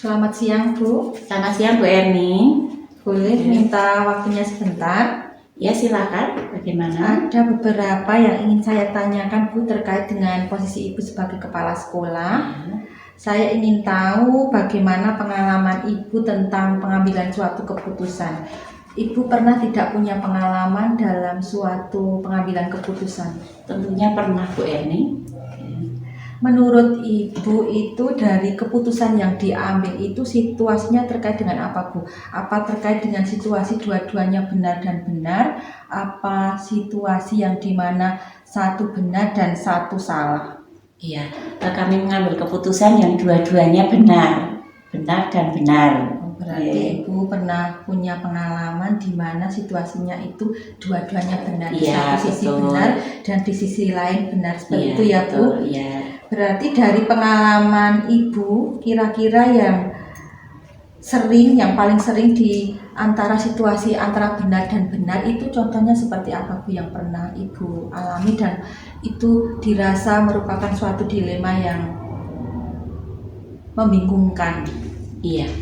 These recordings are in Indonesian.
Selamat siang, Bu. Selamat siang, Bu Erni. Boleh minta waktunya sebentar? Ya, silakan. Bagaimana? Ada beberapa yang ingin saya tanyakan, Bu, terkait dengan posisi Ibu sebagai kepala sekolah. Saya ingin tahu bagaimana pengalaman Ibu tentang pengambilan suatu keputusan. Ibu pernah tidak punya pengalaman dalam suatu pengambilan keputusan? Tentunya pernah, Bu Erni. Menurut Ibu itu dari keputusan yang diambil itu situasinya terkait dengan apa, Bu? Apa terkait dengan situasi dua-duanya benar dan benar? Apa situasi yang dimana satu benar dan satu salah? Iya, kami mengambil keputusan yang dua-duanya benar dan benar. Berarti Ibu pernah punya pengalaman di mana situasinya itu dua-duanya benar, di Iya, satu sisi betul. benar dan di sisi lain benar, seperti Iya, itu ya, Bu? betul, iya. Berarti dari pengalaman Ibu, kira-kira yang paling sering di antara situasi antara benar dan benar itu contohnya seperti apa, Bu, yang pernah Ibu alami dan itu dirasa merupakan suatu dilema yang membingungkan? Iya,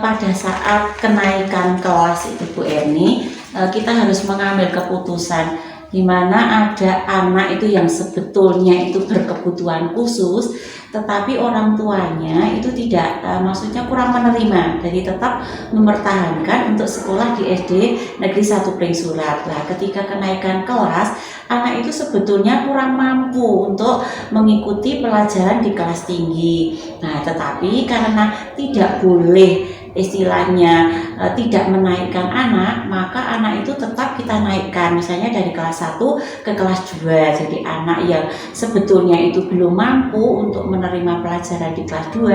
pada saat kenaikan kelas itu, Bu Erni, kita harus mengambil keputusan di mana ada anak itu yang sebetulnya itu berkebutuhan khusus, tetapi orang tuanya itu tidak, maksudnya kurang menerima, jadi tetap mempertahankan untuk sekolah di SD Negeri 1 Pringsurat. Nah, ketika kenaikan kelas, anak itu sebetulnya kurang mampu untuk mengikuti pelajaran di kelas tinggi. Nah, tetapi karena tidak boleh istilahnya tidak menaikkan anak, maka anak itu tetap kita naikkan, misalnya dari kelas 1 ke kelas 2. Jadi anak yang sebetulnya itu belum mampu untuk menerima pelajaran di kelas 2,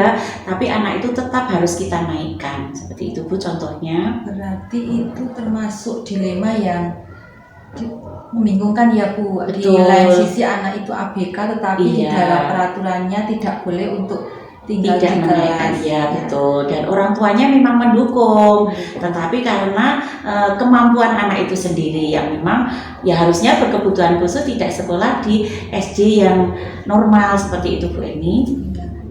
tapi anak itu tetap harus kita naikkan. Seperti itu, Bu, contohnya. Berarti itu termasuk dilema yang membingungkan ya, Bu. Di Betul. lain sisi anak itu ABK, tetapi di Iya. dalam peraturannya tidak boleh untuk tinggal Tidak di menaikkan, kelas. ya betul, dan orang tuanya memang mendukung, tetapi karena kemampuan anak itu sendiri yang memang ya harusnya berkebutuhan khusus tidak sekolah di SD yang normal, seperti itu, Bu Eni.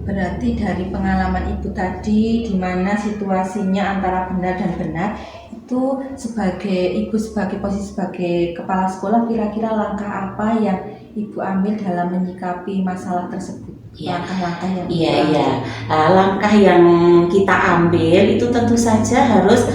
Berarti dari pengalaman Ibu tadi, di mana situasinya antara benar dan benar, itu Ibu sebagai posisi sebagai kepala sekolah, kira-kira langkah apa yang Ibu ambil dalam menyikapi masalah tersebut? Ya. Langkah-langkah yang Iya. Langkah yang kita ambil itu tentu saja harus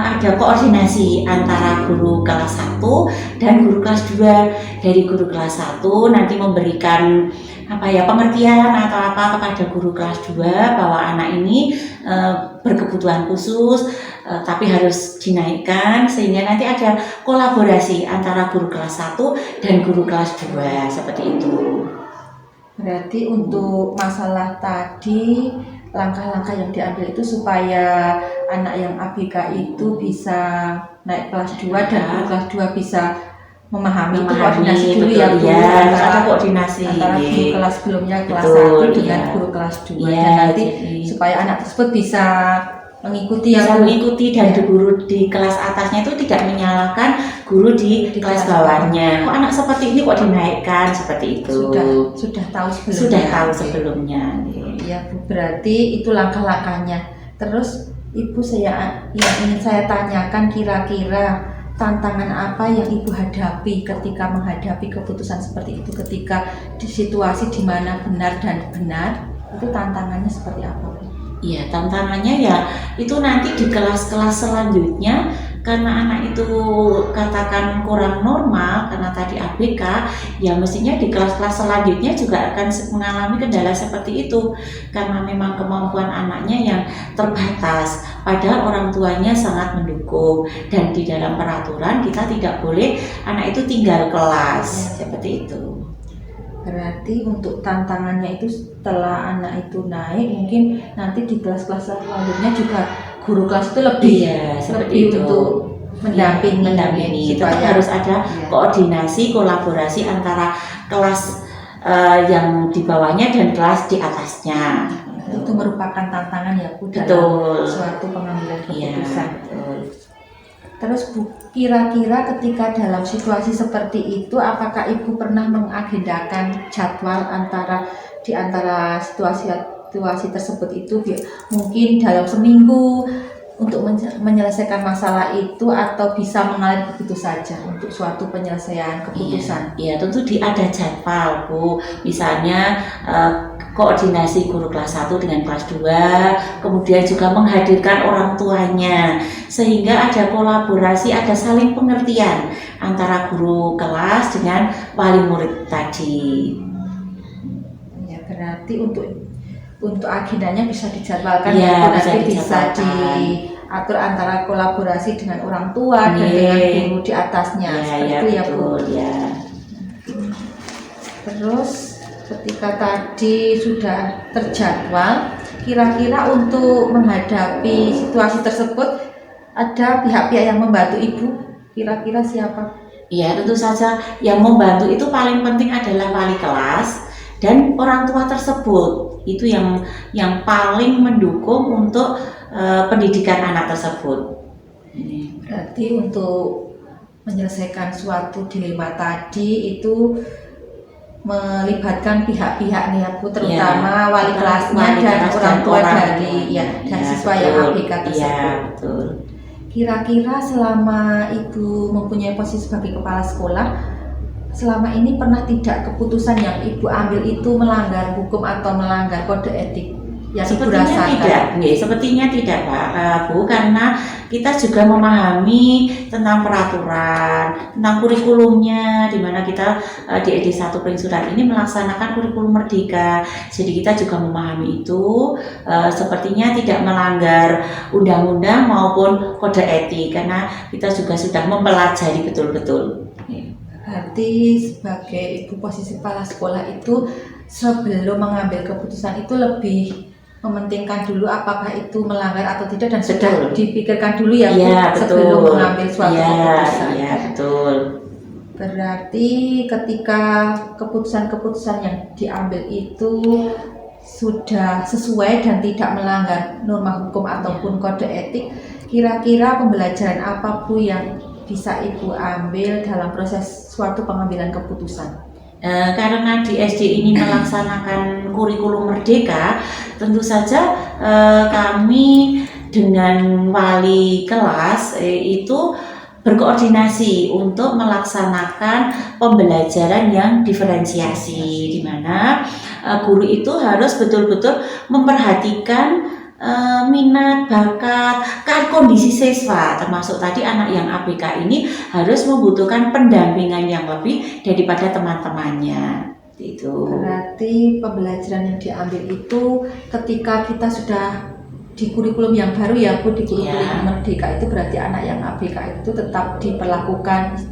ada koordinasi antara guru kelas 1 dan guru kelas 2. Dari guru kelas 1 nanti memberikan pengertian atau kepada guru kelas 2 bahwa anak ini berkebutuhan khusus, tapi harus dinaikkan, sehingga nanti ada kolaborasi antara guru kelas 1 dan guru kelas 2, seperti itu. Berarti untuk masalah tadi, langkah-langkah yang diambil itu supaya anak yang ABK itu bisa naik kelas 2 dan guru kelas 2 bisa memahami itu koordinasi dulu ya, Bu, antara koordinasi antara guru kelas sebelumnya kelas 1 dengan guru kelas 2 dan nanti supaya anak tersebut bisa mengikuti dan guru di kelas atasnya itu tidak menyalahkan guru di kelas bawahnya. Kok anak seperti ini kok dinaikkan, seperti itu. Sudah tahu sebelumnya. Sudah tahu sebelumnya. Ya, Bu, berarti itu langkah-langkahnya. Terus Ibu, yang ingin saya tanyakan, kira-kira tantangan apa yang Ibu hadapi ketika menghadapi keputusan seperti itu, ketika di situasi di mana benar dan benar, itu tantangannya seperti apa, Bu? Iya, tantangannya ya itu nanti di kelas-kelas selanjutnya, karena anak itu katakan kurang normal karena tadi ABK, ya mestinya di kelas-kelas selanjutnya juga akan mengalami kendala seperti itu, karena memang kemampuan anaknya yang terbatas, padahal orang tuanya sangat mendukung, dan di dalam peraturan kita tidak boleh anak itu tinggal kelas, seperti itu. Berarti untuk tantangannya itu setelah anak itu naik, mungkin nanti di kelas-kelas selanjutnya juga guru kelas itu lebih untuk mendampingi supaya harus ada koordinasi, kolaborasi antara kelas yang di bawahnya dan kelas di atasnya. Itu merupakan tantangan ya, Bu, dalam suatu pengambilan keputusan. Terus, Bu, kira-kira ketika dalam situasi seperti itu, apakah Ibu pernah mengagendakan jadwal di antara situasi situasi tersebut itu mungkin dalam seminggu untuk menyelesaikan masalah itu, atau bisa mengalir begitu saja untuk suatu penyelesaian keputusan? Iya, tentu ada jadwal Bu. Misalnya koordinasi guru kelas 1 dengan kelas 2, kemudian juga menghadirkan orang tuanya, sehingga ada kolaborasi, ada saling pengertian antara guru kelas dengan wali murid tadi. Ya, berarti untuk agendanya bisa dijadwalkan, Ya, nanti bisa dijadwalkan. diatur antara kolaborasi dengan orang tua dan dengan guru di atasnya. Seperti itu ya Bu. Ya. Terus ketika tadi sudah terjadwal, kira-kira untuk menghadapi situasi tersebut ada pihak-pihak yang membantu Ibu, kira-kira siapa? Iya, tentu saja yang membantu itu paling penting adalah wali kelas dan orang tua tersebut. Itu yang paling mendukung untuk pendidikan anak tersebut. Berarti untuk menyelesaikan suatu dilema tadi itu melibatkan pihak-pihak nih ya Bu, terutama wali kelasnya dan orang tua dari siswa yang ABK tersebut. Iya, betul. Kira-kira selama Ibu mempunyai posisi sebagai kepala sekolah, selama ini pernah tidak keputusan yang Ibu ambil itu melanggar hukum atau melanggar kode etik yang Ibu rasakan? Sepertinya tidak Pak Bu, karena kita juga memahami tentang peraturan, tentang kurikulumnya, di mana kita di ED1 Pringsurat ini melaksanakan kurikulum merdeka. Jadi kita juga memahami itu, sepertinya tidak melanggar undang-undang maupun kode etik, karena kita juga sudah mempelajari betul-betul. Berarti sebagai Ibu posisi kepala sekolah itu sebelum mengambil keputusan itu lebih mementingkan dulu apakah itu melanggar atau tidak, dan sudah dipikirkan dulu ya Bu, sebelum mengambil suatu keputusan. Iya, betul. Berarti ketika keputusan-keputusan yang diambil itu sudah sesuai dan tidak melanggar norma hukum ataupun kode etik, kira-kira pembelajaran apa Bu yang bisa Ibu ambil dalam proses suatu pengambilan keputusan? Karena di SD ini melaksanakan kurikulum merdeka, tentu saja kami dengan wali kelas itu berkoordinasi untuk melaksanakan pembelajaran yang diferensiasi, di mana guru itu harus betul-betul memperhatikan minat, bakat, kondisi siswa, termasuk tadi anak yang ABK ini harus membutuhkan pendampingan yang lebih daripada teman-temannya. Itu. Berarti pembelajaran yang diambil itu ketika kita sudah di kurikulum yang baru ya Bu, di kurikulum merdeka itu berarti anak yang ABK itu tetap diperlakukan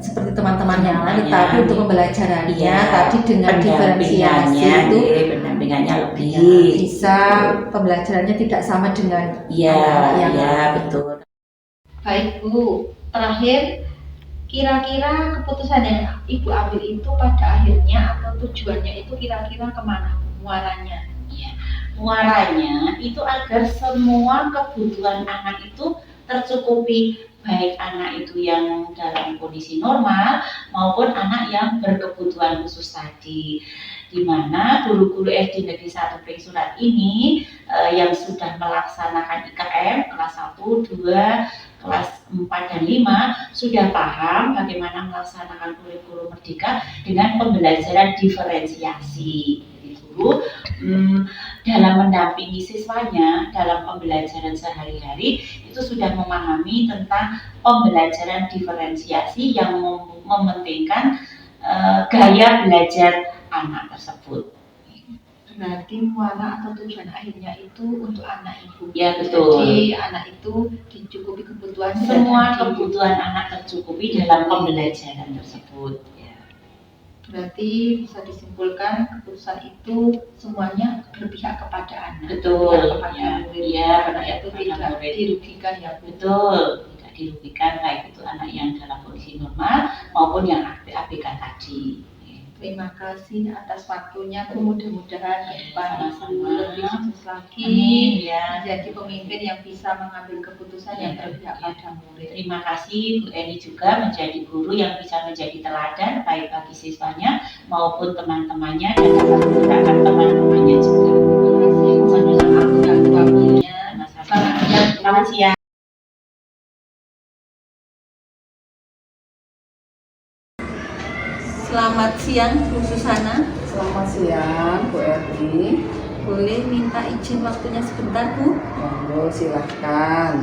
seperti teman-teman yang lain, tetapi untuk pembelajarannya tadi dengan diferensiasi itu pendampingannya lebih bisa pembelajarannya tidak sama dengan betul. Baik Bu, terakhir kira-kira keputusan yang Ibu ambil itu pada akhirnya atau tujuannya itu kira-kira kemana muaranya? Muaranya itu agar semua kebutuhan anak itu tercukupi, baik anak itu yang dalam kondisi normal maupun anak yang berkebutuhan khusus tadi, di mana guru-guru SD Negeri 1 Pringsurat ini yang sudah melaksanakan IKM kelas 1, 2, kelas 4 dan 5 sudah paham bagaimana melaksanakan kurikulum merdeka dengan pembelajaran diferensiasi. Guru dalam mendampingi siswanya dalam pembelajaran sehari-hari itu sudah memahami tentang pembelajaran diferensiasi yang mementingkan gaya belajar anak tersebut. Berarti muara atau tujuan akhirnya itu untuk anak Ibu. Ya, betul. Jadi anak itu dicukupi kebutuhan, semua kebutuhan anak tercukupi dalam pembelajaran tersebut. Berarti bisa disimpulkan keputusan itu semuanya berpihak kepada anak. Betul. Kepada murid. Karena itu tidak dirugikan ya. Betul. Tidak dirugikan baik itu anak yang dalam kondisi normal maupun yang ABK tadi. Terima kasih atas waktunya. Mudah-mudahan ke depan lebih sukses lagi, menjadi pemimpin yang bisa mengambil keputusan yang berpihak pada murid. Terima kasih Bu Eni juga menjadi guru yang bisa menjadi teladan baik bagi siswanya maupun teman-temannya dan dapat menggerakkan teman-temannya juga. siang Bu Susana. Selamat siang Bu Erni. Boleh minta izin waktunya sebentar Bu? Monggo silahkan.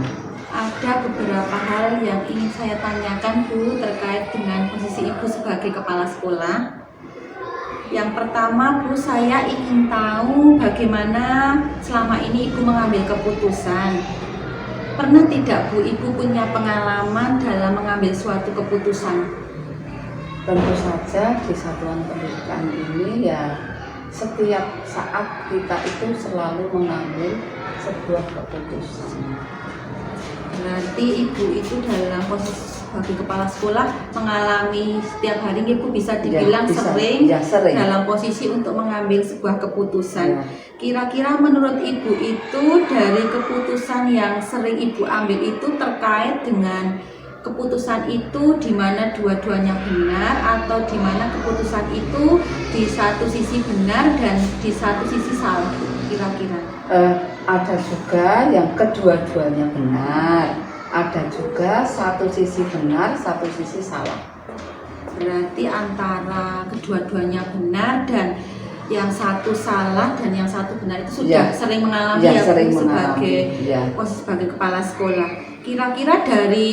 Ada beberapa hal yang ingin saya tanyakan Bu terkait dengan posisi Ibu sebagai kepala sekolah. Yang pertama Bu, saya ingin tahu bagaimana selama ini Ibu mengambil keputusan. Pernah tidak Bu, Ibu punya pengalaman dalam mengambil suatu keputusan? Tentu saja di satuan pendidikan ini ya setiap saat kita itu selalu mengambil sebuah keputusan. Berarti Ibu itu dalam posisi sebagai kepala sekolah mengalami setiap hari Ibu bisa dibilang Ya, sering. dalam posisi untuk mengambil sebuah keputusan. Ya. Kira-kira menurut Ibu itu dari keputusan yang sering Ibu ambil itu terkait dengan keputusan itu di mana dua-duanya benar atau di mana keputusan itu di satu sisi benar dan di satu sisi salah kira-kira? Ada juga yang kedua-duanya benar, ada juga satu sisi benar, satu sisi salah. Berarti antara kedua-duanya benar dan yang satu salah dan yang satu benar itu sudah sering mengalami sering Bu, sebagai mengalami, posisi sebagai kepala sekolah. Kira-kira dari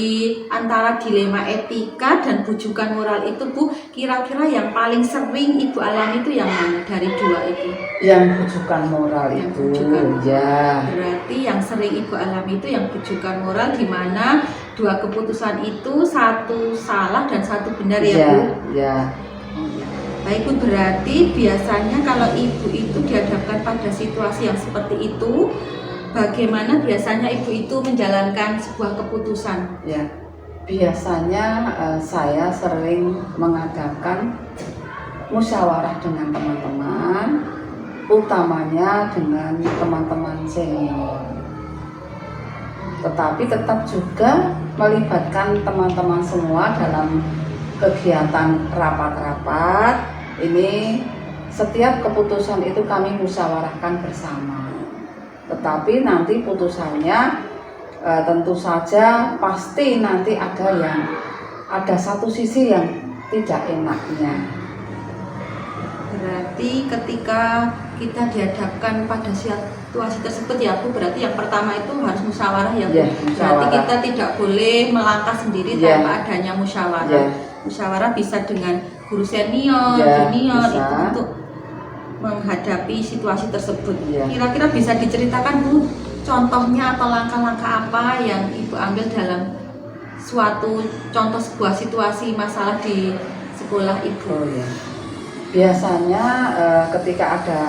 antara dilema etika dan bujukan moral itu Bu, kira-kira yang paling sering Ibu alami itu yang mana dari dua itu? Yang bujukan moral Yang itu, bujukan. ya. Berarti yang sering Ibu alami itu yang bujukan moral, di mana dua keputusan itu satu salah dan satu benar ya Bu? Ya. Baik Bu, berarti biasanya kalau Ibu itu dihadapkan pada situasi yang seperti itu, bagaimana biasanya Ibu itu menjalankan sebuah keputusan? Ya, biasanya saya sering mengadakan musyawarah dengan teman-teman, utamanya dengan teman-teman senior. Tetapi tetap juga melibatkan teman-teman semua dalam kegiatan rapat-rapat. Ini setiap keputusan itu kami musyawarahkan bersama. Tetapi nanti putusannya tentu saja pasti nanti ada satu sisi yang tidak enaknya. Berarti ketika kita dihadapkan pada situasi tersebut ya Bu, berarti yang pertama itu harus musyawarah ya Bu. Ya, Berarti musyawarah. kita tidak boleh melangkah sendiri Ya. tanpa adanya musyawarah. Ya. Musyawarah bisa dengan guru senior, Ya, junior bisa. itu untuk menghadapi situasi tersebut. Ya. Kira-kira bisa diceritakan Bu, contohnya atau langkah-langkah apa yang Ibu ambil dalam suatu contoh sebuah situasi masalah di sekolah Ibu? Oh ya. Biasanya ketika ada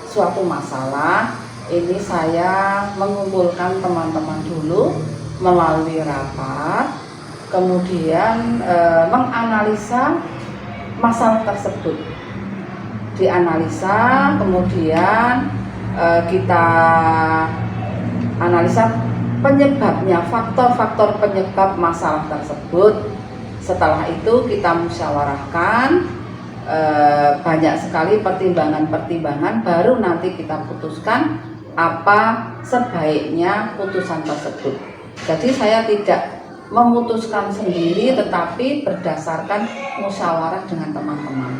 suatu masalah, ini saya mengumpulkan teman-teman dulu melalui rapat, kemudian menganalisa masalah tersebut. Dianalisa, kemudian kita analisa penyebabnya, faktor-faktor penyebab masalah tersebut. Setelah itu kita musyawarahkan, banyak sekali pertimbangan-pertimbangan, baru nanti kita putuskan apa sebaiknya putusan tersebut. Jadi saya tidak memutuskan sendiri, tetapi berdasarkan musyawarah dengan teman-teman.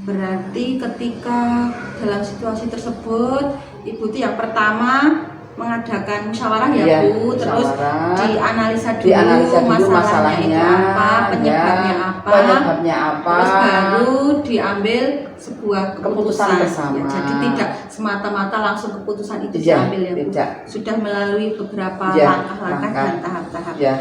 Berarti ketika dalam situasi tersebut Ibu itu yang pertama mengadakan musyawarah ya Iya, Bu, terus musyawarah. dianalisa dulu, Dianalisa dulu masalahnya itu apa, penyebabnya ya, apa, penyebabnya apa, terus baru diambil sebuah keputusan. Keputusan bersama. Ya, jadi tidak semata-mata langsung keputusan itu Iya, diambil ya Bu. tidak. Sudah melalui beberapa Iya, langkah-langkah langkah. dan tahap-tahap. Ya.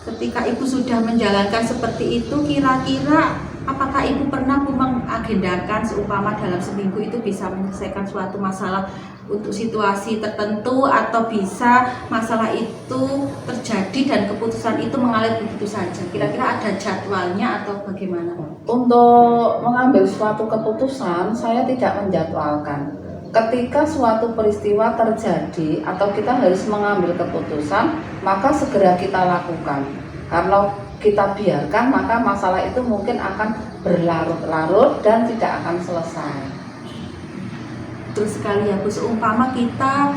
Ketika Ibu sudah menjalankan seperti itu, kira-kira apakah Ibu pernah mengagendakan seumpama dalam seminggu itu bisa menyelesaikan suatu masalah untuk situasi tertentu, atau bisa masalah itu terjadi dan keputusan itu mengalir begitu saja? Kira-kira ada jadwalnya atau bagaimana? Untuk mengambil suatu keputusan, saya tidak menjadwalkan. Ketika suatu peristiwa terjadi atau kita harus mengambil keputusan, maka segera kita lakukan. Kalau kita biarkan, maka masalah itu mungkin akan berlarut-larut dan tidak akan selesai. Betul sekali ya Bu, seumpama kita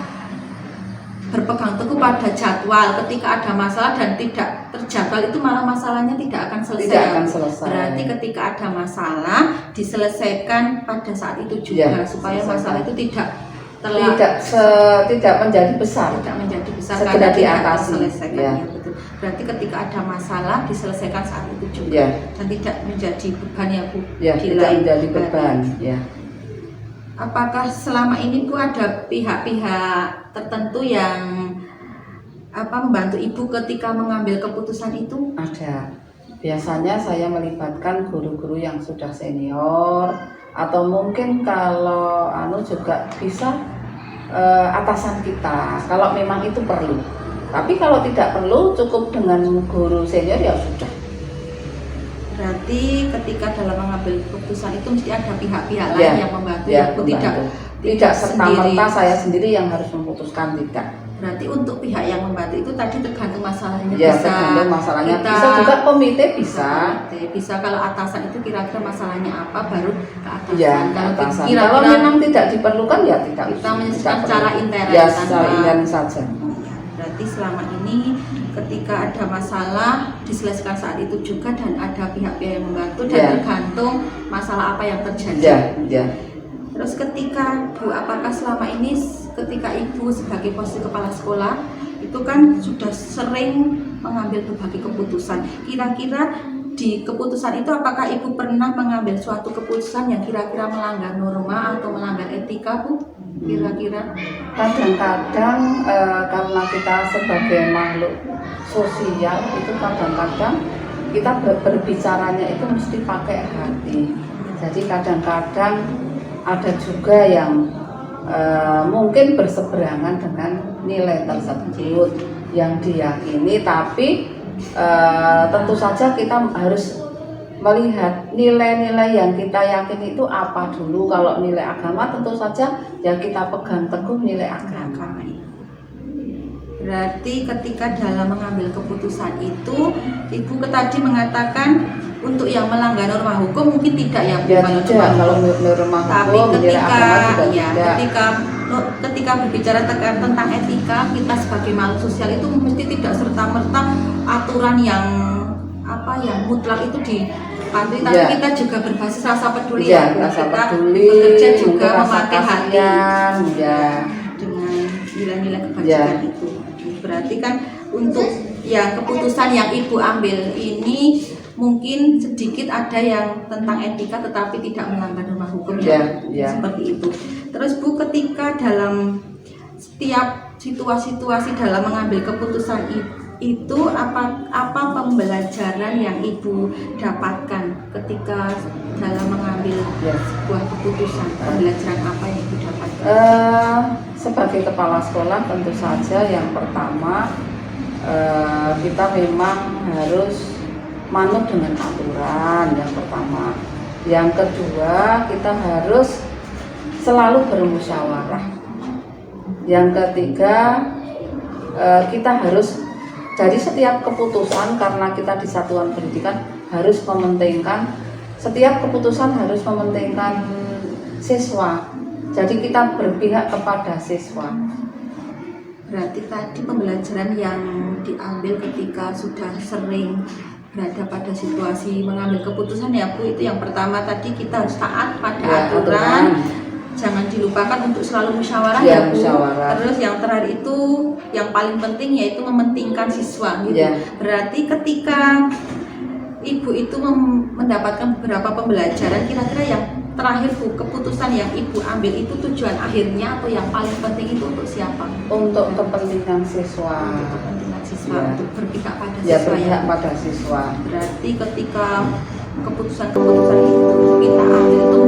berpegang teguh pada jadwal. Ketika ada masalah dan tidak terjadwal itu malah masalahnya tidak akan selesai. Tidak akan selesai. Berarti ketika ada masalah diselesaikan pada saat itu juga, Ya, supaya selesaikan. masalah itu tidak tidak menjadi besar. tidak menjadi besar Segera karena tidak diatasi. terselesaikan. Ya. Ya, betul. Berarti ketika ada masalah diselesaikan saat itu juga, Ya. dan tidak menjadi beban ya Bu. Ya, di tidak lain menjadi hari. beban. Ya. Apakah selama ini Bu ada pihak-pihak tertentu yang membantu Ibu ketika mengambil keputusan itu? Ada. Biasanya saya melibatkan guru-guru yang sudah senior, atau mungkin kalau juga bisa atasan kita kalau memang itu perlu. Tapi kalau tidak perlu, cukup dengan guru senior ya sudah. Berarti ketika dalam mengambil keputusan itu mesti ada pihak-pihak lain Ya, yang membantu ya, Bu, tidak Tidak serta-merta sendiri. saya sendiri yang harus memutuskan, tidak. Berarti untuk pihak yang membantu itu tadi tergantung masalahnya. Ya, bisa tergantung masalahnya. kita- Bisa juga komite, bisa. Bisa kalau atasan itu kira-kira masalahnya apa baru ke atasan. Ya, Kalau atasan. kira-kira Kalau memang tidak diperlukan ya tidak. kita menyelesaikan tidak secara perlu. intern Ya, tanpa- secara intern saja. Berarti selama ini ketika ada masalah diselesaikan saat itu juga, dan ada pihak-pihak yang membantu, dan Ya. tergantung masalah apa yang terjadi. Ya, ya. Terus ketika Bu, apakah selama ini ketika Ibu sebagai posisi kepala sekolah itu kan sudah sering mengambil berbagai keputusan. Kira-kira di keputusan itu apakah Ibu pernah mengambil suatu keputusan yang kira-kira melanggar norma atau melanggar etika Bu? Kira-kira? Kadang-kadang karena kita sebagai makhluk sosial itu kadang-kadang kita berbicaranya itu mesti pakai hati. Jadi kadang-kadang ada juga yang mungkin berseberangan dengan nilai tersebut yang diyakini, tapi tentu saja kita harus melihat nilai-nilai yang kita yakini itu apa dulu. Kalau nilai agama tentu saja yang kita pegang teguh nilai agama. Agama itu. Berarti ketika dalam mengambil keputusan itu Ibu tadi mengatakan untuk yang melanggar norma hukum mungkin tidak ya Bu, Ya kalau tidak, norma kalau hukum. norma Tapi hukum nilai agama juga tidak. ketika berbicara tentang etika, kita sebagai makhluk sosial itu mesti tidak serta-merta aturan yang yang mutlak itu dipatuhi, tapi Ya. kita juga berbasis rasa peduli Ya, Bu. rasa Kita peduli, bekerja juga mungkin rasa memakai hati kasihan, ya. dengan nilai-nilai kebajikan Ya. itu. Berarti kan untuk yang keputusan yang Ibu ambil ini mungkin sedikit ada yang tentang etika tetapi tidak melanggar norma hukum Ya, ya. seperti itu. Terus Bu, ketika dalam setiap situasi dalam mengambil keputusan itu apa pembelajaran yang Ibu dapatkan ketika dalam mengambil Ya. sebuah keputusan? Pembelajaran apa yang Ibu dapatkan? Sebagai kepala sekolah tentu saja yang pertama kita memang harus manut dengan aturan yang pertama. Yang kedua kita harus selalu bermusyawarah. Yang ketiga kita harus dari setiap keputusan, karena kita di satuan pendidikan harus mementingkan setiap keputusan harus mementingkan siswa. Jadi kita berpihak kepada siswa. Berarti tadi pembelajaran yang diambil ketika sudah sering berada pada situasi mengambil keputusan ya Bu, itu yang pertama tadi kita harus taat pada Ya, aturan, jangan dilupakan untuk selalu musyawarah Ya, ya Bu. musyawarah. Terus yang terakhir itu yang paling penting yaitu mementingkan siswa gitu. Ya. Berarti ketika Ibu itu mendapatkan beberapa pembelajaran, kira-kira yang terakhir Bu, keputusan yang Ibu ambil itu tujuan akhirnya atau yang paling penting itu untuk siapa? Untuk kepentingan siswa. Untuk kepentingan siswa, Ya. untuk berpihak pada Ya, siswa berpihak ya. pada siswa. Berarti ketika keputusan-keputusan itu kita ambil itu